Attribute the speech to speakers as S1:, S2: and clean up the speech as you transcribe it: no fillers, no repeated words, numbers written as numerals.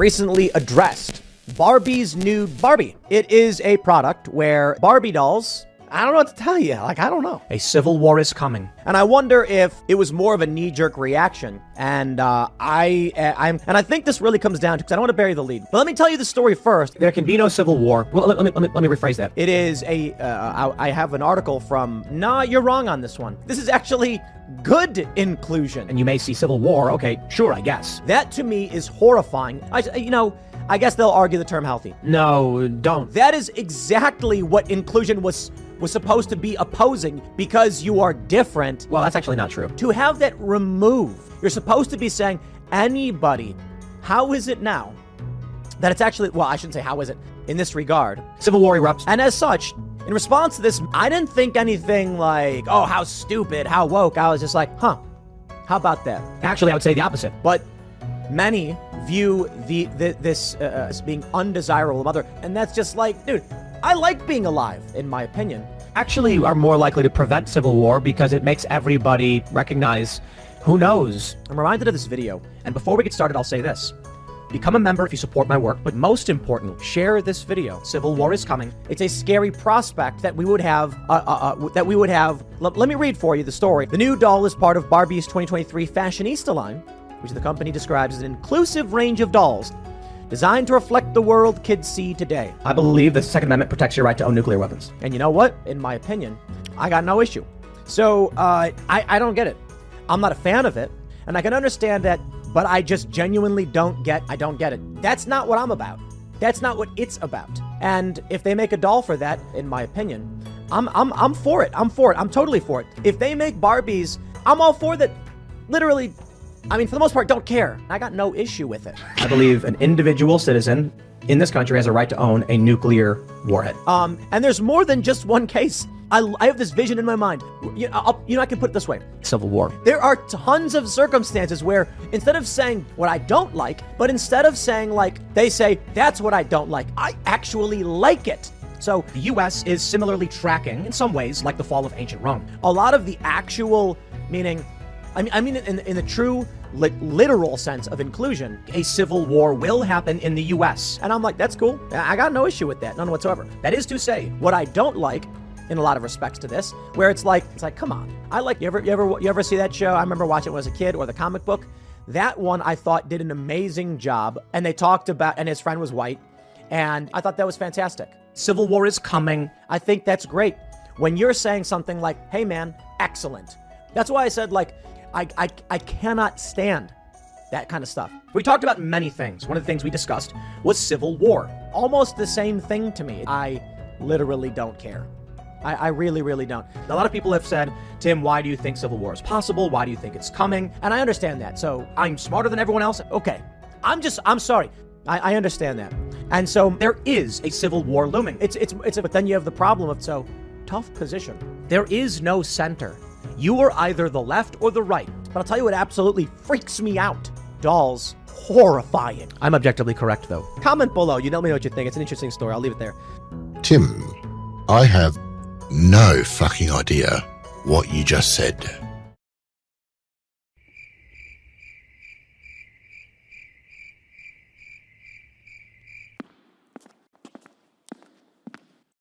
S1: recently addressed Barbie's nude Barbie. It is a product where Barbie dolls, I don't know what to tell you. I don't know.
S2: A civil war is coming.
S1: And I wonder if it was more of a knee-jerk reaction. And I think this really comes down to, because I don't want to bury the lead. But let me tell you the story first.
S2: There can be no civil war. Well, let me rephrase that.
S1: It is I have an article from, nah, you're wrong on this one. This is actually good inclusion.
S2: And you may see civil war. Okay, sure, I guess.
S1: That to me is horrifying. I guess they'll argue the term healthy.
S2: No, don't.
S1: That is exactly what inclusion was supposed to be opposing, because you are different.
S2: Well, that's actually not true.
S1: To have that removed, you're supposed to be saying anybody. How is it now that it's actually, well, I shouldn't say how is it in this regard.
S2: Civil war erupts.
S1: And as such, in response to this, I didn't think anything like, oh, how stupid, how woke. I was just like, huh, how about that?
S2: Actually, I would say the opposite.
S1: But many view this as being undesirable mother, and that's just like, dude, I like being alive, in my opinion.
S2: Actually, you are more likely to prevent civil war because it makes everybody recognize, who knows?
S1: I'm reminded of this video,
S2: and before we get started, I'll say this. Become a member if you support my work,
S1: but most importantly, share this video.
S2: Civil war is coming.
S1: It's a scary prospect that we would have, let me read for you the story. The new doll is part of Barbie's 2023 Fashionista line, which the company describes as an inclusive range of dolls designed to reflect the world kids see today.
S2: I believe the Second Amendment protects your right to own nuclear weapons.
S1: And you know what? In my opinion, I got no issue. So, I don't get it. I'm not a fan of it, and I can understand that, but I just genuinely don't get it. That's not what I'm about. That's not what it's about. And if they make a doll for that, in my opinion, I'm for it. I'm for it. I'm totally for it. If they make Barbies, I'm all for that. Literally, I mean, for the most part, don't care. I got no issue with it.
S2: I believe an individual citizen in this country has a right to own a nuclear warhead.
S1: And there's more than just one case. I have this vision in my mind. I can put it this way.
S2: Civil war.
S1: There are tons of circumstances where instead of saying what I don't like, but instead of saying like, they say, that's what I don't like, I actually like it. So
S2: the U.S. is similarly tracking, in some ways, like the fall of ancient Rome.
S1: A lot of the actual meaning, I mean, in the true literal sense of inclusion,
S2: a civil war will happen in the U.S.
S1: And I'm like, that's cool. I got no issue with that, none whatsoever.
S2: That is to say,
S1: what I don't like, in a lot of respects to this, where it's like, come on. I like, you ever see that show? I remember watching it when I was a kid, or the comic book. That one I thought did an amazing job, and they talked about, and his friend was white, and I thought that was fantastic.
S2: Civil war is coming.
S1: I think that's great. When you're saying something like, hey man, excellent. That's why I said, like, I cannot stand that kind of stuff.
S2: We talked about many things. One of the things we discussed was civil war.
S1: Almost the same thing to me. I literally don't care. I really, really don't.
S2: A lot of people have said, Tim, why do you think civil war is possible? Why do you think it's coming?
S1: And I understand that. So
S2: I'm smarter than everyone else.
S1: Okay. I'm sorry. I understand that. And so
S2: there is a civil war looming.
S1: But then you have the problem of, so tough position.
S2: There is no center.
S1: You are either the left or the right. But I'll tell you what absolutely freaks me out. Dolls, horrifying.
S2: I'm objectively correct, though.
S1: Comment below. You let me know what you think. It's an interesting story. I'll leave it there.
S3: Tim, I have no fucking idea what you just said.